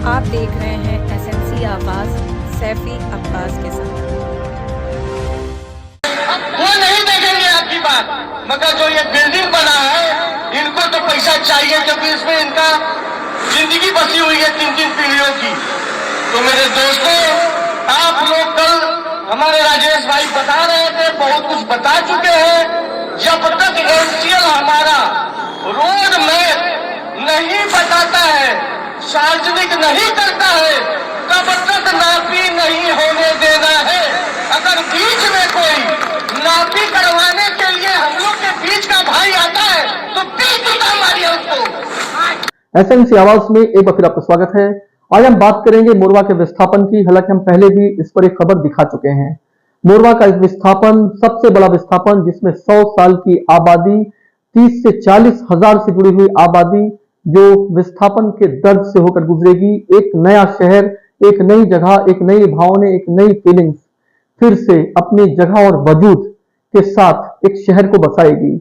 आप देख रहे हैं एसएमसी आवाज सैफी अब्बास के साथ। वो नहीं देखेंगे आपकी बात, मगर जो ये बिल्डिंग बना है इनको तो पैसा चाहिए, क्योंकि इसमें इनका जिंदगी बसी हुई है 3-3 पीढ़ियों की। तो मेरे दोस्तों, आप लोग कल हमारे राजेश भाई बता रहे थे, बहुत कुछ बता चुके हैं। जब तक एनसीएल हमारा रोड मैप नहीं बताता है, सार्वजनिक नहीं करता है, तब तक नापी नहीं होने देना है। अगर बीच में कोई नापी करवाने के लिए हम लोग के बीच का भाई आता है तो पीछे मारिए उसको। एसएमसी आवाज में एक बार फिर आपका स्वागत है। आज हम बात करेंगे मोरवा के विस्थापन की। हालांकि हम पहले भी इस पर एक खबर दिखा चुके हैं। मोरवा का विस्थापन सबसे बड़ा विस्थापन, जिसमें 100 साल की आबादी, 30 से 40 हजार से जुड़ी हुई आबादी जो विस्थापन के दर्द से होकर गुजरेगी। एक नया शहर, एक नई जगह, एक नई भावना, एक नई फीलिंग्स फिर से अपनी जगह और वजूद के साथ एक शहर को बसाएगी।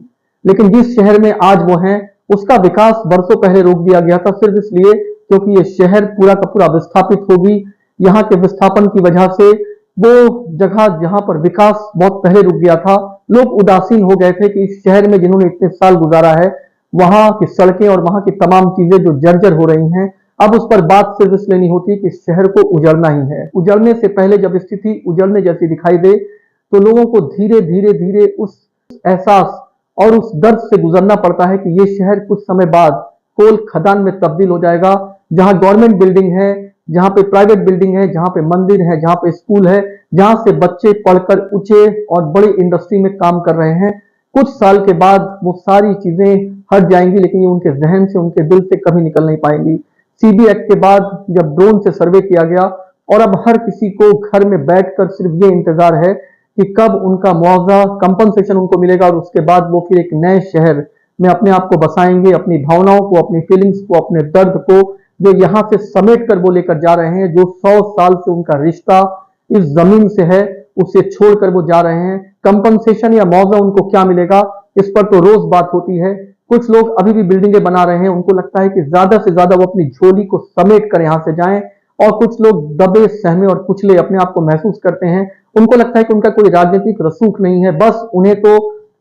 लेकिन जिस शहर में आज वो हैं, उसका विकास बरसों पहले रोक दिया गया था, सिर्फ इसलिए क्योंकि ये शहर पूरा का पूरा विस्थापित होगी। यहाँ के विस्थापन की वजह से वो जगह जहां पर विकास बहुत पहले रुक गया था, लोग उदासीन हो गए थे कि इस शहर में जिन्होंने इतने साल गुजारा है, वहां की सड़कें और वहां की तमाम चीजें जो जर्जर हो रही हैं, अब उस पर बात सिर्फ इसलिए नहीं होती कि इस शहर को उजड़ना ही है। उजड़ने से पहले जब स्थिति उजड़ने जैसी दिखाई दे, तो लोगों को धीरे धीरे धीरे उस एहसास और उस दर्द से गुजरना पड़ता है कि ये शहर कुछ समय बाद कोल खदान में तब्दील हो जाएगा, जहां गवर्नमेंट बिल्डिंग है, जहां पे प्राइवेट बिल्डिंग है, जहां पे मंदिर है, जहां पे स्कूल है, जहां से बच्चे पढ़कर ऊंचे और बड़ी इंडस्ट्री में काम कर रहे हैं। कुछ साल के बाद वो सारी चीजें हट जाएंगी, लेकिन ये उनके जहन से, उनके दिल से कभी निकल नहीं पाएंगी। सीबी एक्ट के बाद जब ड्रोन से सर्वे किया गया, और अब हर किसी को घर में बैठकर सिर्फ ये इंतजार है कि कब उनका मुआवजा, कंपनसेशन उनको मिलेगा, और उसके बाद वो फिर एक नए शहर में अपने आप को बसाएंगे, अपनी भावनाओं को, अपनी फीलिंग्स को, अपने दर्द को, जो यहाँ से समेट कर वो लेकर जा रहे हैं, जो 100 साल से उनका रिश्ता इस जमीन से है, उसे छोड़कर वो जा रहे हैं। कंपनसेशन या मुआवजा उनको क्या मिलेगा, इस पर तो रोज बात होती है। कुछ लोग अभी भी बिल्डिंगें बना रहे हैं, उनको लगता है कि ज्यादा से ज्यादा वो अपनी झोली को समेट कर यहाँ से जाएं, और कुछ लोग दबे, सहमे और कुचले अपने आप को महसूस करते हैं। उनको लगता है कि उनका कोई राजनीतिक रसूख नहीं है, बस उन्हें तो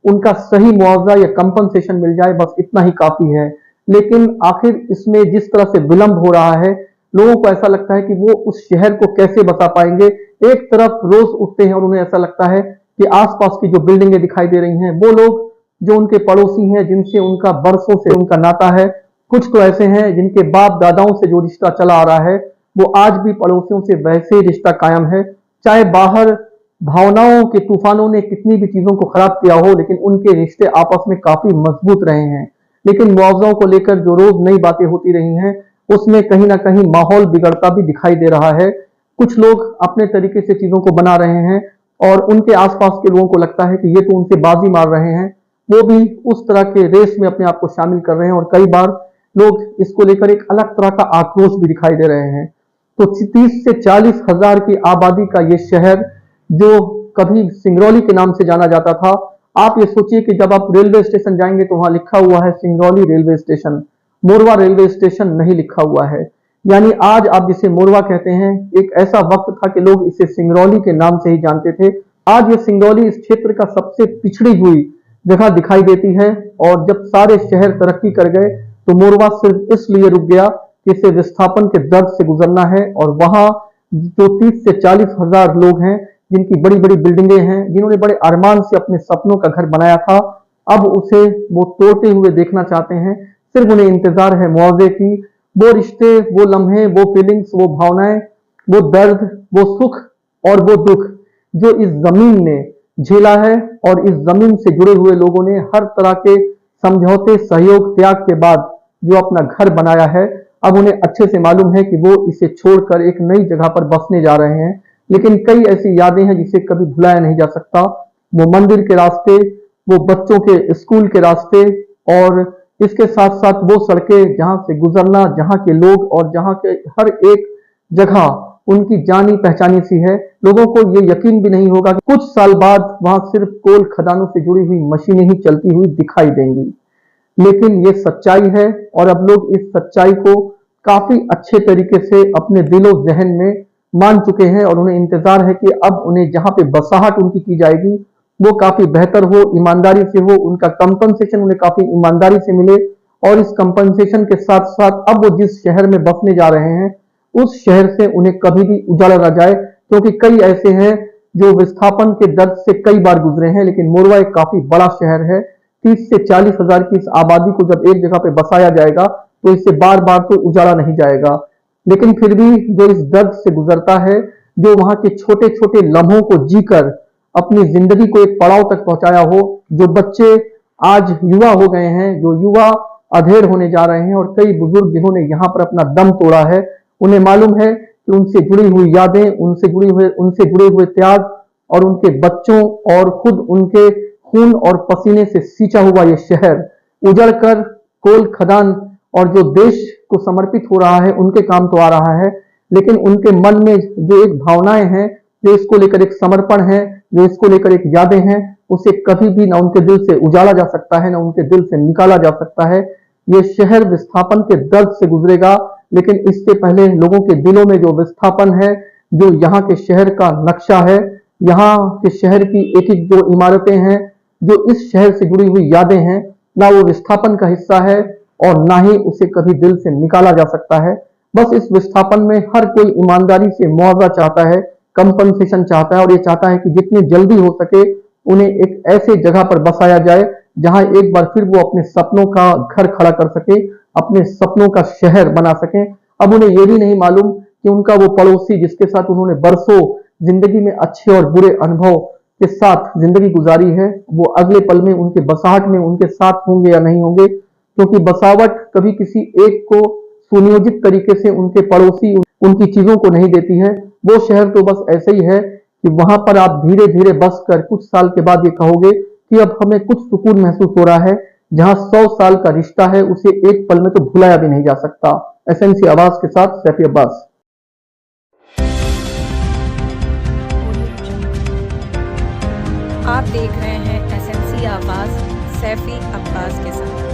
उनका सही मुआवजा या कंपनसेशन मिल जाए, बस इतना ही काफी है। लेकिन आखिर इसमें जिस तरह से विलंब हो रहा है, लोगों को ऐसा लगता है कि वो उस शहर को कैसे बसा पाएंगे। एक तरफ रोज उठते हैं और उन्हें ऐसा लगता है कि आसपास की जो बिल्डिंगें दिखाई दे रही हैं, वो लोग जो उनके पड़ोसी हैं, जिनसे उनका बरसों से उनका नाता है, कुछ तो ऐसे हैं जिनके बाप दादाओं से जो रिश्ता चला आ रहा है, वो आज भी पड़ोसियों से वैसे ही रिश्ता कायम है। चाहे बाहर भावनाओं के तूफानों ने कितनी भी चीजों को खराब किया हो, लेकिन उनके रिश्ते आपस में काफी मजबूत रहे हैं। लेकिन मुआवजाओं को लेकर जो रोज नई बातें होती रही हैं, उसमें कहीं ना कहीं माहौल बिगड़ता भी दिखाई दे रहा है। कुछ लोग अपने तरीके से चीजों को बना रहे हैं, और उनके आसपास के लोगों को लगता है कि ये तो उनसे बाजी मार रहे हैं, वो भी उस तरह के रेस में अपने आप को शामिल कर रहे हैं, और कई बार लोग इसको लेकर एक अलग तरह का आक्रोश भी दिखाई दे रहे हैं। तो 30 से 40 हजार की आबादी का ये शहर, जो कभी सिंगरौली के नाम से जाना जाता था, आप ये सोचिए कि जब आप रेलवे स्टेशन जाएंगे तो वहां लिखा हुआ है Singrauli railway station, Morwa railway station नहीं लिखा हुआ है। यानी आज आप जिसे मोरवा कहते हैं, एक ऐसा वक्त था कि लोग इसे सिंगरौली के नाम से ही जानते थे। आज ये सिंगरौली इस क्षेत्र का सबसे पिछड़ी हुई जगह दिखाई देती है, और जब सारे शहर तरक्की कर गए तो मोरवा सिर्फ इसलिए रुक गया कि इसे विस्थापन के दर्द से गुजरना है। और वहां जो 30 से 40 हजार लोग हैं, जिनकी बड़ी बड़ी बिल्डिंगें हैं, जिन्होंने बड़े अरमान से अपने सपनों का घर बनाया था, अब उसे वो तोड़ते हुए देखना चाहते हैं। सिर्फ उन्हें इंतजार है मुआवजे की। वो रिश्ते, वो लम्हे, वो फीलिंग्स, वो भावनाएं, वो दर्द, वो सुख और वो दुख जो इस जमीन ने झेला है, और इस जमीन से जुड़े हुए लोगों ने हर तरह के समझौते, सहयोग, त्याग के बाद जो अपना घर बनाया है, अब उन्हें अच्छे से मालूम है कि वो इसे छोड़कर एक नई जगह पर बसने जा रहे हैं। लेकिन कई ऐसी यादें हैं जिसे कभी भुलाया नहीं जा सकता। वो मंदिर के रास्ते, वो बच्चों के स्कूल के रास्ते, और इसके साथ साथ वो सड़कें जहां से गुजरना, जहां के लोग, और जहां के हर एक जगह उनकी जानी पहचानी सी है। लोगों को ये यकीन भी नहीं होगा कि कुछ साल बाद वहां सिर्फ कोल खदानों से जुड़ी हुई मशीनें ही चलती हुई दिखाई देंगी। लेकिन ये सच्चाई है, और अब लोग इस सच्चाई को काफी अच्छे तरीके से अपने दिलो जहन में मान चुके हैं और उन्हें इंतजार है कि अब उन्हें जहां पे बसाहट उनकी की जाएगी वो काफी बेहतर हो, ईमानदारी से हो, उनका कंपनसेशन उन्हें काफी ईमानदारी से मिले और इस कंपनसेशन के साथ साथ अब वो जिस शहर में बसने जा रहे हैं उस शहर से उन्हें कभी भी उजाला न जाए, क्योंकि कई ऐसे हैं जो विस्थापन के दर्द से कई बार गुजरे हैं। लेकिन मोरवा एक काफी बड़ा शहर है, 30 से 40 हजार की इस आबादी को जब एक जगह पे बसाया जाएगा तो इससे बार बार तो उजाला नहीं जाएगा। लेकिन फिर भी जो इस दर्द से गुजरता है, जो वहां के छोटे छोटे लम्हों को जीकर अपनी जिंदगी को एक पड़ाव तक पहुंचाया हो, जो बच्चे आज युवा हो गए हैं, जो युवा अधेड़ होने जा रहे हैं और कई बुजुर्ग जिन्होंने यहाँ पर अपना दम तोड़ा है, उन्हें मालूम है कि उनसे जुड़ी हुई यादें, उनसे जुड़े हुए त्याग और उनके बच्चों और खुद उनके खून और पसीने से सींचा हुआ ये शहर उजड़कर कोल खदान और जो देश को समर्पित हो रहा है उनके काम तो आ रहा है, लेकिन उनके मन में जो एक भावनाएं हैं, जो इसको लेकर एक समर्पण है, जो इसको लेकर एक यादें हैं, उसे कभी भी ना उनके दिल से उजाला जा सकता है, ना उनके दिल से निकाला जा सकता है। ये शहर विस्थापन के दर्द से गुजरेगा, लेकिन इससे पहले लोगों के दिलों में जो विस्थापन है, जो यहाँ के शहर का नक्शा है, यहाँ के शहर की एक एक जो इमारतें हैं, जो इस शहर से जुड़ी हुई यादें हैं, ना वो विस्थापन का हिस्सा है और ना ही उसे कभी दिल से निकाला जा सकता है। बस इस विस्थापन में हर कोई ईमानदारी से मुआवजा चाहता है, कंपनसेशन चाहता है और ये चाहता है कि जितनी जल्दी हो सके उन्हें एक ऐसे जगह पर बसाया जाए जहां एक बार फिर वो अपने सपनों का घर खड़ा कर सके, अपने सपनों का शहर बना सके। अब उन्हें ये भी नहीं मालूम कि उनका वो पड़ोसी जिसके साथ उन्होंने बरसों जिंदगी में अच्छे और बुरे अनुभव के साथ जिंदगी गुजारी है, वो अगले पल में उनके बसाहट में उनके साथ होंगे या नहीं होंगे, क्योंकि बसावट कभी किसी एक को सुनियोजित तरीके से उनके पड़ोसी उनकी चीजों को नहीं देती है। वो शहर तो बस ऐसे ही है कि वहां पर आप धीरे धीरे बस कर कुछ साल के बाद ये कहोगे कि अब हमें कुछ सुकून महसूस हो रहा है। जहां 100 साल का रिश्ता है उसे एक पल में तो भुलाया भी नहीं जा सकता। एसएनसी आवाज के साथ सैफी अब्बास। आप देख रहे हैं एसएनसी आवाज सैफी अब्बास के साथ।